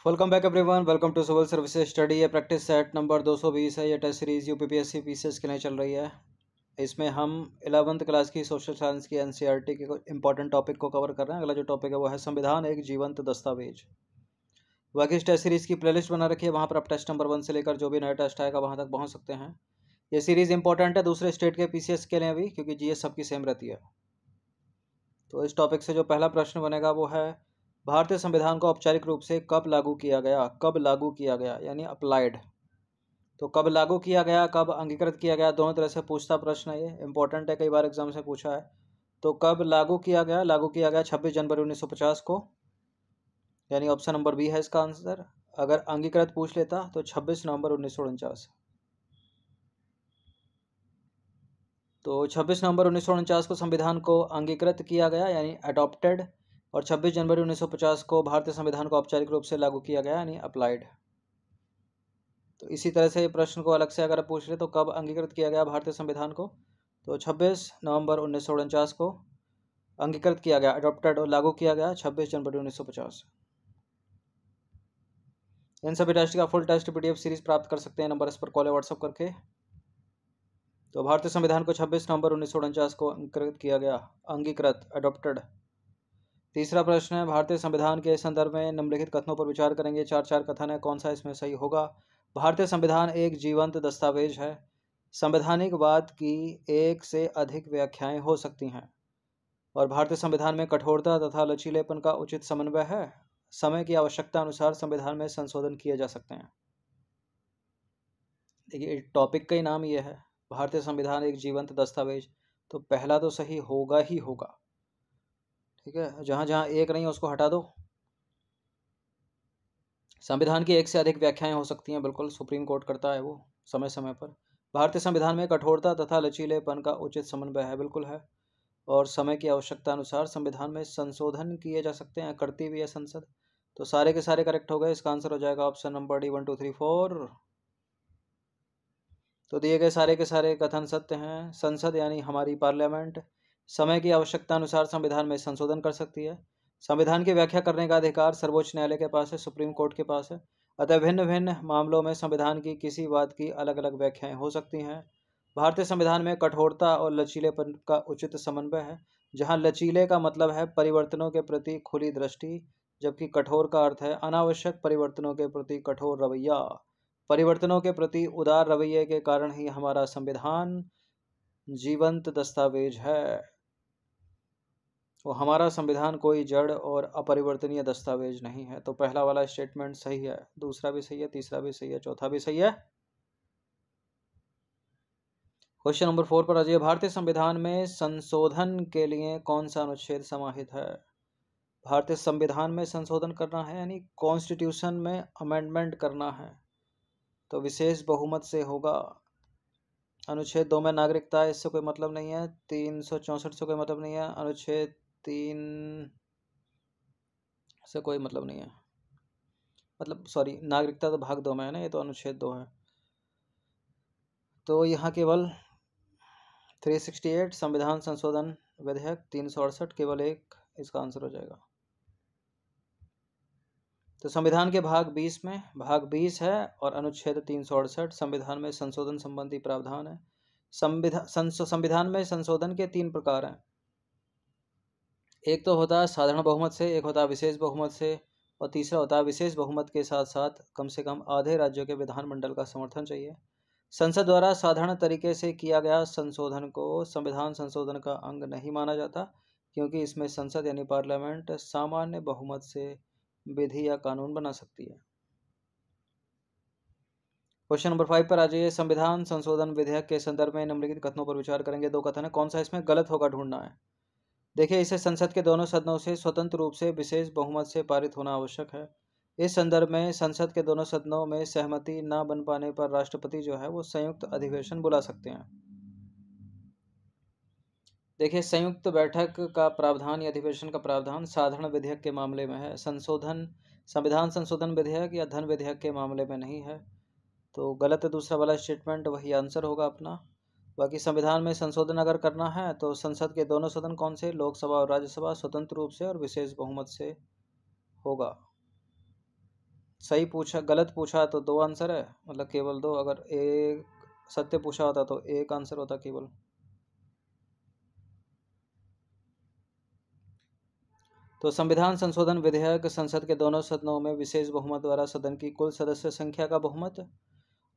Welcome back everyone. Welcome to civil services study. ये practice set number 220 है। ये test series UPPSC PCS के लिए चल रही है। इसमें हम 11th क्लास की सोशल साइंस की एनसीईआरटी के इंपॉर्टेंट टॉपिक को कवर कर रहे हैं। अगला जो टॉपिक है वो है संविधान एक जीवंत दस्तावेज। बाकी इस टेस्ट सीरीज की प्लेलिस्ट बना रखी है, वहाँ पर आप टेस्ट नंबर 1 से लेकर जो भी नया टेस्ट आएगा वहाँ तक पहुँच सकते हैं। ये सीरीज इंपॉर्टेंट है दूसरे स्टेट के पीसीएस के लिए भी, क्योंकि जीएस सबकी सेम रहती है। तो इस टॉपिक से जो पहला प्रश्न बनेगा वो है, भारतीय संविधान को औपचारिक रूप से कब लागू किया गया? कब लागू किया गया यानी अप्लाइड। तो कब लागू किया गया, कब अंगीकृत किया गया, दोनों तरह से पूछता प्रश्न है। ये इंपॉर्टेंट है, कई बार एग्जाम से पूछा है। तो कब लागू किया गया? लागू किया गया 26 जनवरी 1950 को, यानी ऑप्शन नंबर बी है इसका आंसर। अगर अंगीकृत पूछ लेता तो 26 नवंबर 1949। तो 26 नवंबर 1949 को संविधान को अंगीकृत किया गया यानी अडॉप्टेड, और 26 जनवरी 1950 को भारतीय संविधान को औपचारिक रूप से लागू किया गया यानी अप्लाइड। तो इसी तरह से प्रश्न को अलग से अगर पूछ ले तो कब अंगीकृत किया गया भारतीय संविधान को, तो 26 नवंबर 1949 को अंगीकृत किया गया, अडॉप्टेड और लागू किया गया 26 जनवरी 1950। इन सभी टेस्ट का फुल टेस्ट पीडीएफ सीरीज प्राप्त कर सकते हैं नंबर इस पर कॉल या व्हाट्सएप करके। तो भारतीय संविधान को 26 नवंबर 1949 को अंगीकृत किया गया, अंगीकृत अडॉप्टेड। तीसरा प्रश्न है, भारतीय संविधान के संदर्भ में निम्नलिखित कथनों पर विचार करेंगे। चार चार कथन है, कौन सा इसमें सही होगा? भारतीय संविधान एक जीवंत दस्तावेज है। संवैधानिक वाद की एक से अधिक व्याख्याएं हो सकती हैं, और भारतीय संविधान में कठोरता तथा लचीलेपन का उचित समन्वय है। समय की आवश्यकता अनुसार संविधान में संशोधन किए जा सकते हैं। देखिए टॉपिक का ही नाम ये है, भारतीय संविधान एक जीवंत दस्तावेज, तो पहला तो सही होगा ही होगा। ठीक है, जहां जहां एक नहीं है उसको हटा दो। संविधान की एक से अधिक व्याख्याएं हो सकती हैं, बिल्कुल सुप्रीम कोर्ट करता है वो समय समय पर। भारतीय संविधान में कठोरता तथा लचीलेपन का उचित समन्वय है, बिल्कुल है। और समय की आवश्यकता अनुसार संविधान में संशोधन किए जा सकते हैं, करती भी है संसद। तो सारे के सारे करेक्ट हो गए। इसका आंसर हो जाएगा ऑप्शन नंबर डी 1 2 3 4। तो दिए गए सारे के सारे कथन सत्य हैं। संसद यानी हमारी पार्लियामेंट समय की आवश्यकता अनुसार संविधान में संशोधन कर सकती है। संविधान की व्याख्या करने का अधिकार सर्वोच्च न्यायालय के पास है, सुप्रीम कोर्ट के पास है। अतः भिन्न भिन्न मामलों में संविधान की किसी बात की अलग अलग व्याख्याएं हो सकती हैं। भारतीय संविधान में कठोरता और लचीलेपन का उचित समन्वय है, जहां लचीले का मतलब है परिवर्तनों के प्रति खुली दृष्टि, जबकि कठोर का अर्थ है अनावश्यक परिवर्तनों के प्रति कठोर रवैया। परिवर्तनों के प्रति उदार रवैये के कारण ही हमारा संविधान जीवंत दस्तावेज है। वो हमारा संविधान कोई जड़ और अपरिवर्तनीय दस्तावेज नहीं है। तो पहला वाला स्टेटमेंट सही है, दूसरा भी सही है, तीसरा भी सही है, चौथा भी सही है। क्वेश्चन नंबर 4 पर आ जाइए। भारतीय संविधान में संशोधन के लिए कौन सा अनुच्छेद समाहित है? भारतीय संविधान में संशोधन करना है यानी कॉन्स्टिट्यूशन में अमेंडमेंट करना है, तो विशेष बहुमत से होगा। अनुच्छेद 2 में नागरिकता, इससे कोई मतलब नहीं है। 364 से कोई मतलब नहीं है। अनुच्छेद 3 से कोई मतलब नहीं है, मतलब सॉरी, नागरिकता तो भाग 2 में है ना, ये तो अनुच्छेद 2 है। तो यहाँ केवल 368 संविधान संशोधन विधेयक 368 केवल एक इसका आंसर हो जाएगा। तो संविधान के भाग 20 में भाग 20 है और अनुच्छेद 368 संविधान में संशोधन संबंधी प्रावधान है। संविधान में संशोधन के 3 प्रकार हैं। एक तो होता है साधारण बहुमत से, एक होता है विशेष बहुमत से, और तीसरा होता है विशेष बहुमत के साथ साथ कम से कम आधे राज्यों के विधानमंडल का समर्थन चाहिए। संसद द्वारा साधारण तरीके से किया गया संशोधन को संविधान संशोधन का अंग नहीं माना जाता, क्योंकि इसमें संसद यानी पार्लियामेंट सामान्य बहुमत से विधि या कानून बना सकती है। क्वेश्चन नंबर 5 पर आ जाइए। संविधान संशोधन विधेयक के संदर्भ में निम्नलिखित कथनों पर विचार करेंगे। 2 कथन है, कौन सा इसमें गलत होगा ढूंढना है। देखिए, इसे संसद के दोनों सदनों से स्वतंत्र रूप से विशेष बहुमत से पारित होना आवश्यक है। इस संदर्भ में संसद के दोनों सदनों में सहमति न बन पाने पर राष्ट्रपति जो है वो संयुक्त अधिवेशन बुला सकते हैं। देखिए, संयुक्त बैठक का प्रावधान या अधिवेशन का प्रावधान साधारण विधेयक के मामले में है, संविधान संशोधन विधेयक या धन विधेयक के मामले में नहीं है। तो गलत है दूसरा वाला स्टेटमेंट, वही आंसर होगा अपना। बाकी संविधान में संशोधन अगर करना है तो संसद के दोनों सदन कौन से, लोकसभा और राज्यसभा, स्वतंत्र रूप से और विशेष बहुमत से होगा। सही पूछा गलत पूछा तो 2 आंसर है, मतलब केवल 2। अगर एक सत्य पूछा होता तो एक आंसर होता केवल। तो संविधान संशोधन विधेयक संसद के दोनों सदनों में विशेष बहुमत द्वारा सदन की कुल सदस्य संख्या का बहुमत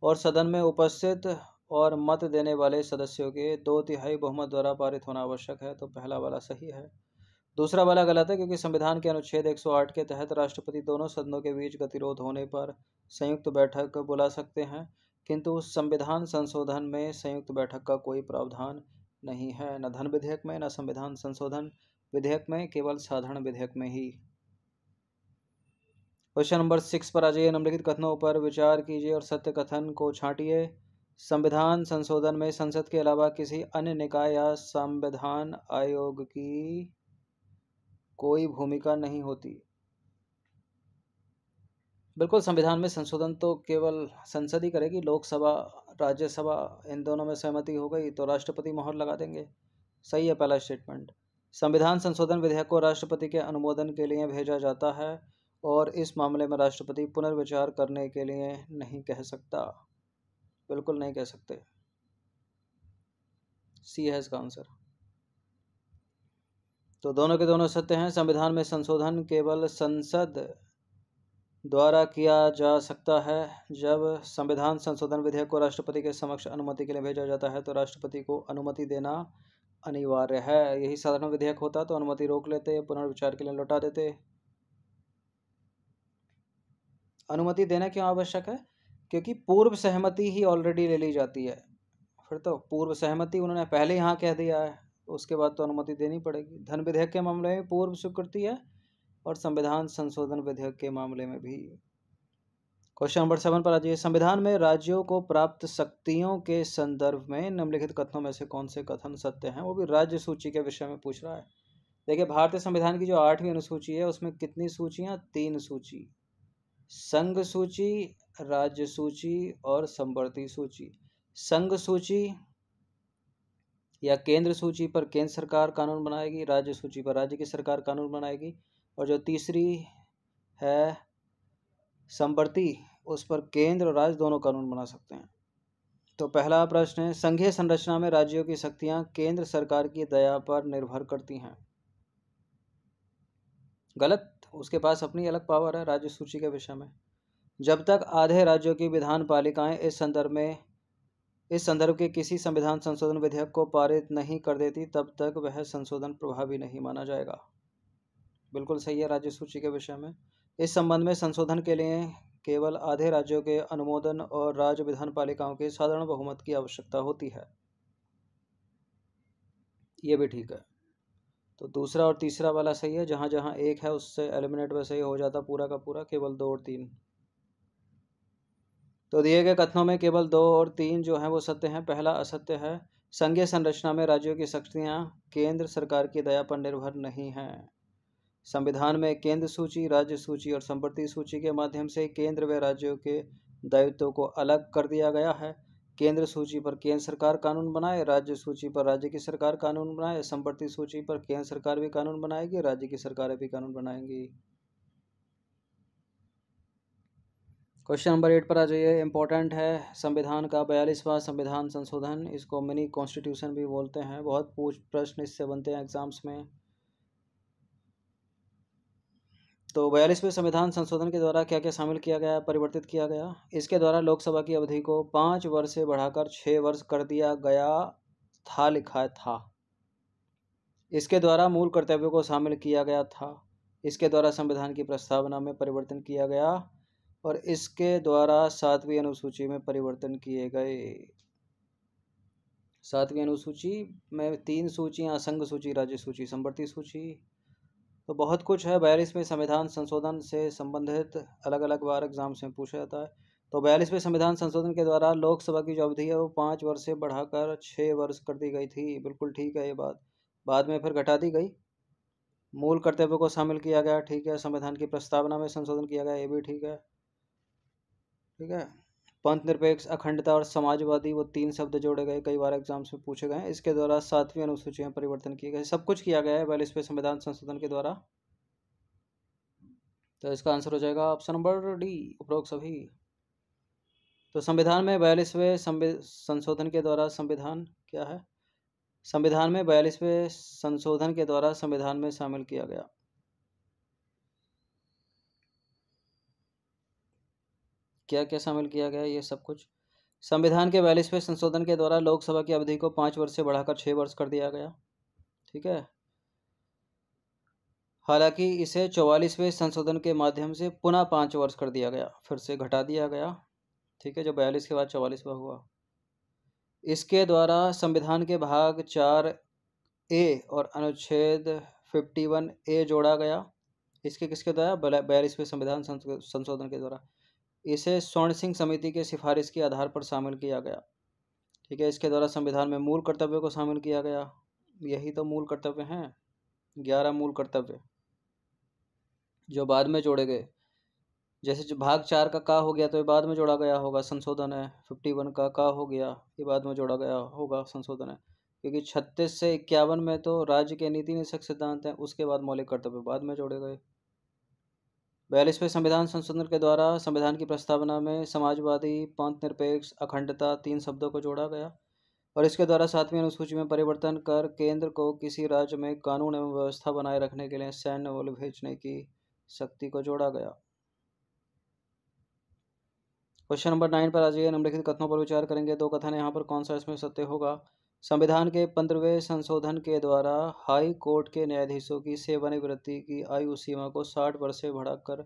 और सदन में उपस्थित और मत देने वाले सदस्यों के 2/3 बहुमत द्वारा पारित होना आवश्यक है। तो पहला वाला सही है। दूसरा वाला गलत है, क्योंकि संविधान के अनुच्छेद 108 के तहत राष्ट्रपति दोनों सदनों के बीच गतिरोध होने पर संयुक्त बैठक बुला सकते हैं, किंतु संविधान संशोधन में संयुक्त बैठक का कोई प्रावधान नहीं है, न धन विधेयक में न संविधान संशोधन विधेयक में, केवल साधारण विधेयक में ही। क्वेश्चन नंबर 6 पर आ जाइए। निम्नलिखित कथनों पर विचार कीजिए और सत्य कथन को छांटिए। संविधान संशोधन में संसद के अलावा किसी अन्य निकाय या संविधान आयोग की कोई भूमिका नहीं होती। बिल्कुल, संविधान में संशोधन तो केवल संसद ही करेगी। लोकसभा, राज्यसभा, इन दोनों में सहमति हो गई तो राष्ट्रपति मोहर लगा देंगे। सही है पहला स्टेटमेंट। संविधान संशोधन विधेयक को राष्ट्रपति के अनुमोदन के लिए भेजा जाता है और इस मामले में राष्ट्रपति पुनर्विचार करने के लिए नहीं कह सकता। बिल्कुल नहीं कह सकते। सी है इसका आंसर। तो दोनों के दोनों सत्य हैं। संविधान में संशोधन केवल संसद द्वारा किया जा सकता है। जब संविधान संशोधन विधेयक को राष्ट्रपति के समक्ष अनुमति के लिए भेजा जाता है तो राष्ट्रपति को अनुमति देना अनिवार्य है। यही साधारण विधेयक होता तो अनुमति रोक लेते, पुनर्विचार के लिए लौटा देते। अनुमति देना क्यों आवश्यक है? क्योंकि पूर्व सहमति ही ऑलरेडी ले ली जाती है। फिर तो पूर्व सहमति उन्होंने पहले यहाँ कह दिया है, उसके बाद तो अनुमति देनी पड़ेगी। धन विधेयक के मामले में पूर्व स्वीकृति है और संविधान संशोधन विधेयक के मामले में भी। क्वेश्चन नंबर 7 पर आ जाइए। संविधान में राज्यों को प्राप्त शक्तियों के संदर्भ में निम्नलिखित कथनों में से कौन से कथन सत्य हैं? वो भी राज्य सूची के विषय में पूछ रहा है। देखिए, भारतीय संविधान की जो 8वीं अनुसूची है उसमें कितनी सूचियां? 3 सूची। संघ सूची, राज्य सूची और संवर्ती सूची। संघ सूची या केंद्र सूची पर केंद्र सरकार कानून बनाएगी, राज्य सूची पर राज्य की सरकार कानून बनाएगी, और जो तीसरी है संवर्ती, उस पर केंद्र और राज्य दोनों कानून बना सकते हैं। तो पहला प्रश्न है, संघीय संरचना में राज्यों की शक्तियां केंद्र सरकार की दया पर निर्भर करती हैं। गलत, उसके पास अपनी अलग पावर है राज्य सूची के विषय में। जब तक आधे राज्यों की विधान पालिकाएं इस संदर्भ के किसी संविधान संशोधन विधेयक को पारित नहीं कर देती, तब तक वह संशोधन प्रभावी नहीं माना जाएगा। बिल्कुल सही है राज्य सूची के विषय में। इस संबंध में संशोधन के लिए केवल आधे राज्यों के अनुमोदन और राज्य विधान पालिकाओं के साधारण बहुमत की आवश्यकता होती है। ये भी ठीक है। तो दूसरा और तीसरा वाला सही है। जहाँ जहाँ एक है उससे एलिमिनेट वैसे ही हो जाता पूरा का पूरा, केवल 2 और 3। तो दिए गए कथनों में केवल 2 और 3 जो हैं वो सत्य हैं। पहला असत्य है, संघीय संरचना में राज्यों की शक्तियाँ केंद्र सरकार की दया पर निर्भर नहीं हैं। संविधान में केंद्र सूची, राज्य सूची और संवर्ती सूची के माध्यम से केंद्र व राज्यों के दायित्वों को अलग कर दिया गया है। केंद्र सूची पर केंद्र सरकार कानून बनाए, राज्य सूची पर राज्य की सरकार कानून बनाए, संवर्ती सूची पर केंद्र सरकार भी कानून बनाएगी, राज्य की सरकारें भी कानून बनाएंगी। क्वेश्चन नंबर 8 पर आ जाइए। इंपॉर्टेंट है संविधान का 42वां संविधान संशोधन। इसको मिनी कॉन्स्टिट्यूशन भी बोलते हैं। बहुत प्रश्न इससे बनते हैं एग्जाम्स में। तो 42वें संविधान संशोधन के द्वारा क्या क्या शामिल किया गया, परिवर्तित किया गया? इसके द्वारा लोकसभा की अवधि को 5 वर्ष से बढ़ाकर 6 वर्ष कर दिया गया था, लिखा था। इसके द्वारा मूल कर्तव्यों को शामिल किया गया था। इसके द्वारा संविधान की प्रस्तावना में परिवर्तन किया गया और इसके द्वारा 7वीं अनुसूची में परिवर्तन किए गए। 7वीं अनुसूची में 3 सूचियाँ, संघ सूची, राज्य सूची, संवर्ती सूची। तो बहुत कुछ है 42वें संविधान संशोधन से संबंधित, अलग अलग बार एग्जाम्स में पूछा जाता है। तो 42वें संविधान संशोधन के द्वारा लोकसभा की जो अवधि है वो 5 वर्ष से बढ़ाकर 6 वर्ष कर दी गई थी। बिल्कुल ठीक है ये बात। बाद में फिर घटा दी गई। मूल कर्तव्यों को शामिल किया गया, ठीक है। संविधान की प्रस्तावना में संशोधन किया गया, ये भी ठीक है। ठीक है। पंथ निरपेक्ष, अखंडता और समाजवादी, वो 3 शब्द जोड़े गए, कई बार एग्जाम्स में पूछे गए। इसके द्वारा 7वीं अनुसूची में परिवर्तन किए गए। सब कुछ किया गया है 42वें संविधान संशोधन के द्वारा। तो इसका आंसर हो जाएगा ऑप्शन नंबर डी, उपरोक्त सभी। तो संविधान में 42वें संशोधन के द्वारा संविधान क्या है? संविधान में 42वें संशोधन के द्वारा संविधान में शामिल किया गया। क्या क्या शामिल किया गया ये सब कुछ? संविधान के 42वें संशोधन के द्वारा लोकसभा की अवधि को 5 वर्ष से बढ़ाकर 6 वर्ष कर दिया गया। ठीक है। हालांकि इसे 44वें संशोधन के माध्यम से पुनः 5 वर्ष कर दिया गया, फिर से घटा दिया गया। ठीक है, जो 42 के बाद 44वां हुआ। इसके द्वारा संविधान के भाग 4A और अनुच्छेद 51A जोड़ा गया। इसके किसके द्वारा? 42वें संविधान संशोधन के द्वारा। इसे स्वर्ण सिंह समिति के सिफारिश के आधार पर शामिल किया गया। ठीक है, इसके द्वारा संविधान में मूल कर्तव्य को शामिल किया गया। यही तो मूल कर्तव्य हैं, 11 मूल कर्तव्य जो बाद में जोड़े गए। जैसे जो भाग 4 का हो गया तो ये बाद में जोड़ा गया होगा, संशोधन है। 51 का हो गया, ये बाद में जोड़ा गया होगा, संशोधन है। क्योंकि 36 से 51 में तो राज्य के नीति निषेध सिद्धांत हैं, उसके बाद मौलिक कर्तव्य बाद में जोड़े गए। 42वें संविधान संशोधन के द्वारा संविधान की प्रस्तावना में समाजवादी, पंथ निरपेक्ष, अखंडता 3 शब्दों को जोड़ा गया। और इसके द्वारा 7वीं अनुसूची में परिवर्तन कर केंद्र को किसी राज्य में कानून एवं व्यवस्था बनाए रखने के लिए सैन्य बल भेजने की शक्ति को जोड़ा गया। क्वेश्चन नंबर 9 पर आ जाइए। निम्नलिखित कथनों पर विचार करेंगे। 2 कथन है यहाँ पर, कौन सा इसमें सत्य होगा? संविधान के 15वें संशोधन के द्वारा हाई कोर्ट के न्यायाधीशों की सेवानिवृत्ति की आयु सीमा को 60 वर्ष से बढ़ाकर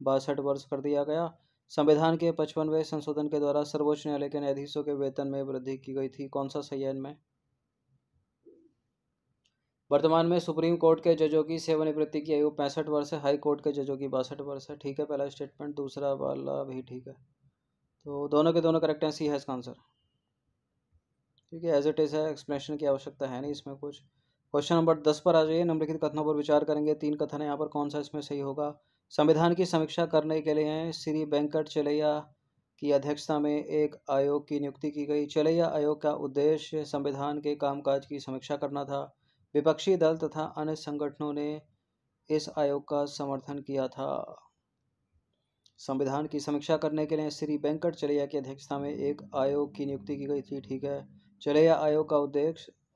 62 वर्ष कर दिया गया। संविधान के 55वें संशोधन के द्वारा सर्वोच्च न्यायालय के न्यायाधीशों के वेतन में वृद्धि की गई थी। कौन सा सही है इनमें? वर्तमान में सुप्रीम कोर्ट के जजों की सेवानिवृत्ति की आयु 65 वर्ष है, हाई कोर्ट के जजों की 62 वर्ष है। ठीक है, पहला स्टेटमेंट। दूसरा वाला भी ठीक है, तो दोनों के दोनों करेक्ट हैं। सी है इसका आंसर। ठीक है, एज इट इज है, एक्सप्लेनेशन की आवश्यकता है नहीं इसमें कुछ। क्वेश्चन नंबर 10 पर आ जाइए। निम्नलिखित कथनों पर विचार करेंगे। 3 कथन है यहाँ पर, कौन सा इसमें सही होगा? संविधान की समीक्षा करने के लिए श्री वेंकट चलैया की अध्यक्षता में एक आयोग की नियुक्ति की गई। चलैया आयोग का उद्देश्य संविधान के कामकाज की समीक्षा करना था। विपक्षी दल तथा अन्य संगठनों ने इस आयोग का समर्थन किया था। संविधान की समीक्षा करने के लिए श्री वेंकट चलैया की अध्यक्षता में एक आयोग की नियुक्ति की गई थी। ठीक है, चलैया आयोग का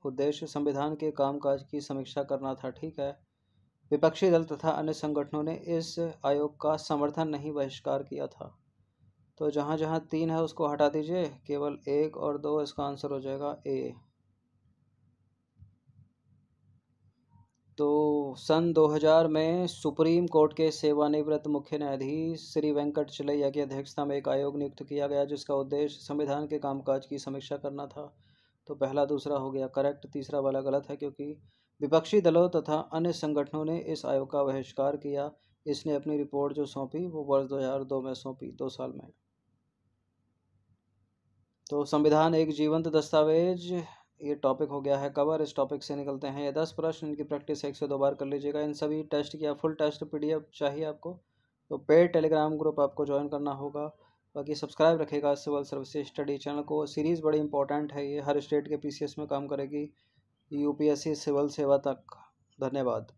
उद्देश्य संविधान के कामकाज की समीक्षा करना था। ठीक है, विपक्षी दल तथा अन्य संगठनों ने इस आयोग का समर्थन नहीं, बहिष्कार किया था। तो जहाँ जहाँ 3 है उसको हटा दीजिए, केवल 1 और 2, इसका आंसर हो जाएगा ए। तो सन 2000 में सुप्रीम कोर्ट के सेवानिवृत्त मुख्य न्यायाधीश श्री वेंकट चलैया की अध्यक्षता में एक आयोग नियुक्त किया गया, जिसका उद्देश्य संविधान के कामकाज की समीक्षा करना था। तो पहला दूसरा हो गया करेक्ट, तीसरा वाला गलत है, क्योंकि विपक्षी दलों तथा अन्य संगठनों ने इस आयोग का बहिष्कार किया। इसने अपनी रिपोर्ट जो सौंपी वो वर्ष 2002 में सौंपी, 2 साल में। तो संविधान एक जीवंत दस्तावेज, ये टॉपिक हो गया है कवर। इस टॉपिक से निकलते हैं ये 10 प्रश्न, इनकी प्रैक्टिस 1 से 2 बार कर लीजिएगा। इन सभी टेस्ट की फुल टेस्ट PDF चाहिए आपको तो पेड टेलीग्राम ग्रुप आपको ज्वाइन करना होगा। बाकी सब्सक्राइब रखेगा सिविल सर्विसेज स्टडी चैनल को। सीरीज़ बड़ी इंपॉर्टेंट है, ये हर स्टेट के PCS में काम करेगी, UPSC सिविल सेवा तक। धन्यवाद।